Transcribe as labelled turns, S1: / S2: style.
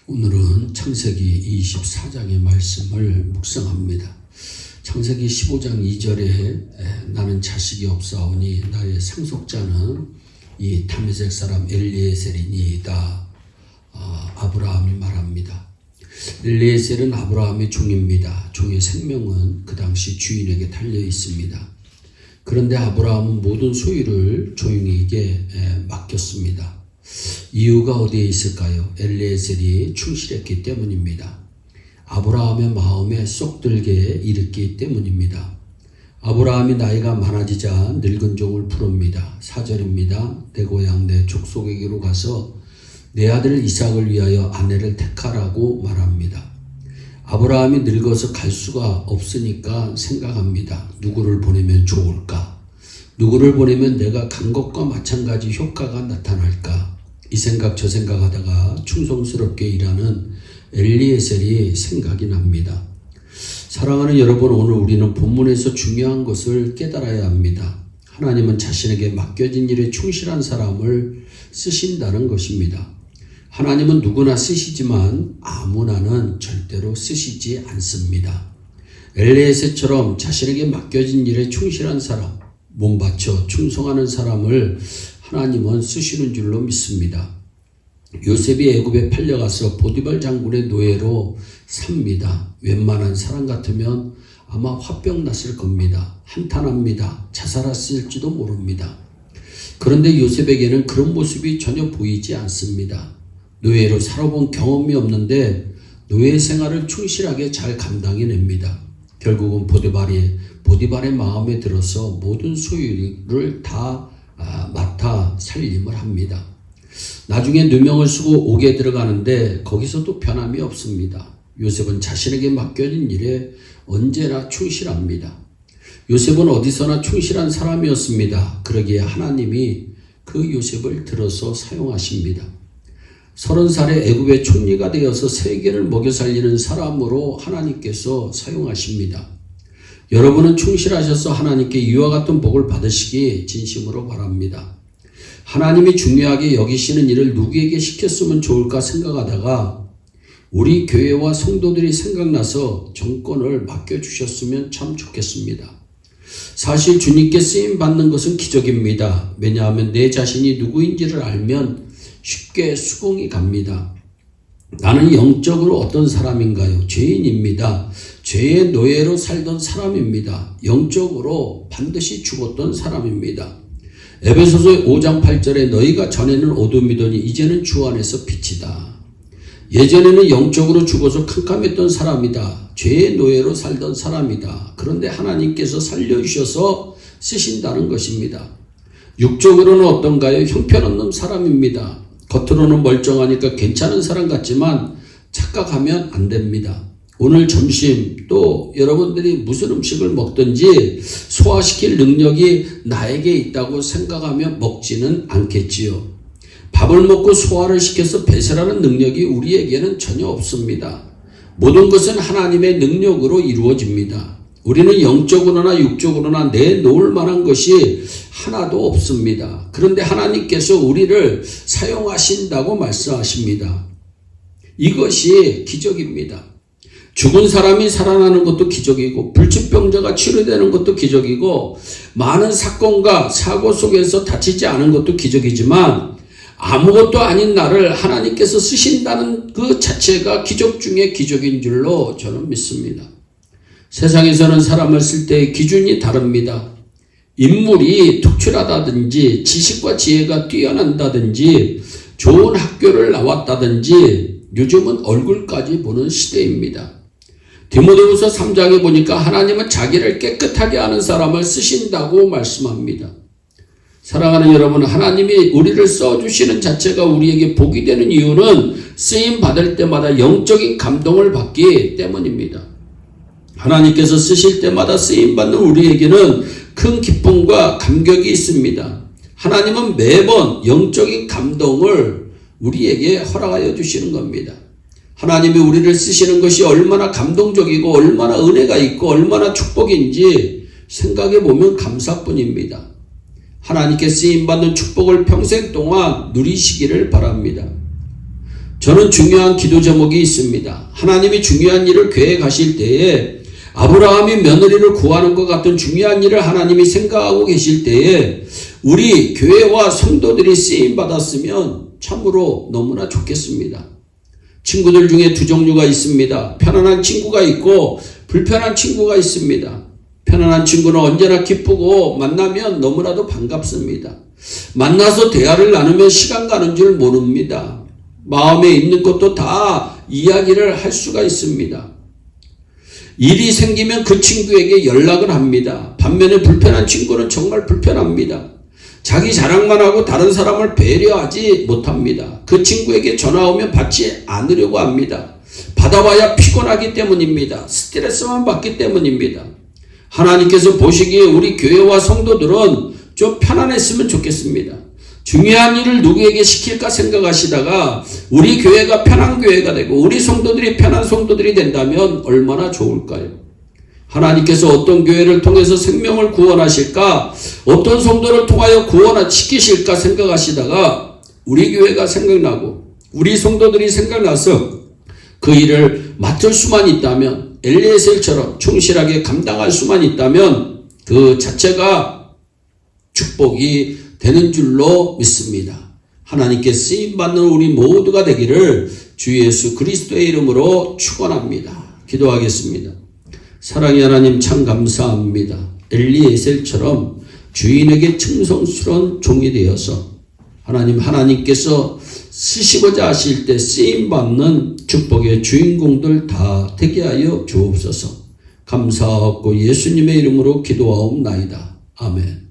S1: 오늘은 창세기 24장의 말씀을 묵상합니다. 창세기 15장 2절에 나는 자식이 없사오니 나의 상속자는 이 다메섹 사람 엘리에셀이니이다. 아브라함이 말합니다. 엘리에셀은 아브라함의 종입니다. 종의 생명은 그 당시 주인에게 달려 있습니다. 그런데 아브라함은 모든 소유를 종에게 맡겼습니다. 이유가 어디에 있을까요? 엘리에셀이 충실했기 때문입니다. 아브라함의 마음에 쏙 들게 일으키기 때문입니다. 아브라함이 나이가 많아지자 늙은 종을 부릅니다. 4절입니다. 내 고향 내 족속에게로 가서 내 아들 이삭을 위하여 아내를 택하라고 말합니다. 아브라함이 늙어서 갈 수가 없으니까 생각합니다. 누구를 보내면 좋을까? 누구를 보내면 내가 간 것과 마찬가지 효과가 나타날까? 이 생각 저 생각하다가 충성스럽게 일하는 엘리에셀이 생각이 납니다. 사랑하는 여러분, 오늘 우리는 본문에서 중요한 것을 깨달아야 합니다. 하나님은 자신에게 맡겨진 일에 충실한 사람을 쓰신다는 것입니다. 하나님은 누구나 쓰시지만 아무나는 절대로 쓰시지 않습니다. 엘리에셀처럼 자신에게 맡겨진 일에 충실한 사람, 몸 바쳐 충성하는 사람을 하나님은 쓰시는 줄로 믿습니다. 요셉이 애굽에 팔려가서 보디발 장군의 노예로 삽니다. 웬만한 사람 같으면 아마 화병 났을 겁니다. 한탄합니다. 자살했을지도 모릅니다. 그런데 요셉에게는 그런 모습이 전혀 보이지 않습니다. 노예로 살아본 경험이 없는데 노예 생활을 충실하게 잘 감당해냅니다. 결국은 보디발의 마음에 들어서 모든 소유를 다 맡아 살림을 합니다. 나중에 누명을 쓰고 옥에 들어가는데 거기서도 변함이 없습니다. 요셉은 자신에게 맡겨진 일에 언제나 충실합니다. 요셉은 어디서나 충실한 사람이었습니다. 그러기에 하나님이 그 요셉을 들어서 사용하십니다. 30살에 애굽의 총리가 되어서 세계를 먹여 살리는 사람으로 하나님께서 사용하십니다. 여러분은 충실하셔서 하나님께 이와 같은 복을 받으시기 진심으로 바랍니다. 하나님이 중요하게 여기시는 일을 누구에게 시켰으면 좋을까 생각하다가 우리 교회와 성도들이 생각나서 정권을 맡겨주셨으면 참 좋겠습니다. 사실 주님께 쓰임받는 것은 기적입니다. 왜냐하면 내 자신이 누구인지를 알면 쉽게 수긍이 갑니다. 나는 영적으로 어떤 사람인가요? 죄인입니다. 죄의 노예로 살던 사람입니다. 영적으로 반드시 죽었던 사람입니다. 에베소서 5장 8절에 너희가 전에는 어둠이더니 이제는 주 안에서 빛이다. 예전에는 영적으로 죽어서 캄캄했던 사람이다. 죄의 노예로 살던 사람이다. 그런데 하나님께서 살려주셔서 쓰신다는 것입니다. 육적으로는 어떤가요? 형편없는 사람입니다. 겉으로는 멀쩡하니까 괜찮은 사람 같지만 착각하면 안 됩니다. 오늘 점심 또 여러분들이 무슨 음식을 먹든지 소화시킬 능력이 나에게 있다고 생각하며 먹지는 않겠지요. 밥을 먹고 소화를 시켜서 배설하는 능력이 우리에게는 전혀 없습니다. 모든 것은 하나님의 능력으로 이루어집니다. 우리는 영적으로나 육적으로나 내놓을 만한 것이 하나도 없습니다. 그런데 하나님께서 우리를 사용하신다고 말씀하십니다. 이것이 기적입니다. 죽은 사람이 살아나는 것도 기적이고 불치병자가 치료되는 것도 기적이고 많은 사건과 사고 속에서 다치지 않은 것도 기적이지만 아무것도 아닌 나를 하나님께서 쓰신다는 그 자체가 기적 중에 기적인 줄로 저는 믿습니다. 세상에서는 사람을 쓸 때의 기준이 다릅니다. 인물이 특출하다든지 지식과 지혜가 뛰어난다든지 좋은 학교를 나왔다든지 요즘은 얼굴까지 보는 시대입니다. 디모데후서 3장에 보니까 하나님은 자기를 깨끗하게 하는 사람을 쓰신다고 말씀합니다. 사랑하는 여러분, 하나님이 우리를 써주시는 자체가 우리에게 복이 되는 이유는 쓰임 받을 때마다 영적인 감동을 받기 때문입니다. 하나님께서 쓰실 때마다 쓰임받는 우리에게는 큰 기쁨과 감격이 있습니다. 하나님은 매번 영적인 감동을 우리에게 허락하여 주시는 겁니다. 하나님이 우리를 쓰시는 것이 얼마나 감동적이고 얼마나 은혜가 있고 얼마나 축복인지 생각해 보면 감사뿐입니다. 하나님께 쓰임받는 축복을 평생 동안 누리시기를 바랍니다. 저는 중요한 기도 제목이 있습니다. 하나님이 중요한 일을 계획하실 때에 아브라함이 며느리를 구하는 것 같은 중요한 일을 하나님이 생각하고 계실 때에 우리 교회와 성도들이 쓰임받았으면 참으로 너무나 좋겠습니다. 친구들 중에 두 종류가 있습니다. 편안한 친구가 있고 불편한 친구가 있습니다. 편안한 친구는 언제나 기쁘고 만나면 너무나도 반갑습니다. 만나서 대화를 나누면 시간 가는 줄 모릅니다. 마음에 있는 것도 다 이야기를 할 수가 있습니다. 일이 생기면 그 친구에게 연락을 합니다. 반면에 불편한 친구는 정말 불편합니다. 자기 자랑만 하고 다른 사람을 배려하지 못합니다. 그 친구에게 전화 오면 받지 않으려고 합니다. 받아봐야 피곤하기 때문입니다. 스트레스만 받기 때문입니다. 하나님께서 보시기에 우리 교회와 성도들은 좀 편안했으면 좋겠습니다. 중요한 일을 누구에게 시킬까 생각하시다가 우리 교회가 편한 교회가 되고 우리 성도들이 편한 성도들이 된다면 얼마나 좋을까요? 하나님께서 어떤 교회를 통해서 생명을 구원하실까, 어떤 성도를 통하여 구원시키실까 생각하시다가 우리 교회가 생각나고 우리 성도들이 생각나서 그 일을 맡을 수만 있다면, 엘리에셀처럼 충실하게 감당할 수만 있다면 그 자체가 축복이 되는 줄로 믿습니다. 하나님께 쓰임받는 우리 모두가 되기를 주 예수 그리스도의 이름으로 축원합니다. 기도하겠습니다. 사랑의 하나님 참 감사합니다. 엘리에셀처럼 주인에게 충성스러운 종이 되어서 하나님께서 쓰시고자 하실 때 쓰임받는 축복의 주인공들 다 되게 하여 주옵소서. 감사하고 예수님의 이름으로 기도하옵나이다. 아멘.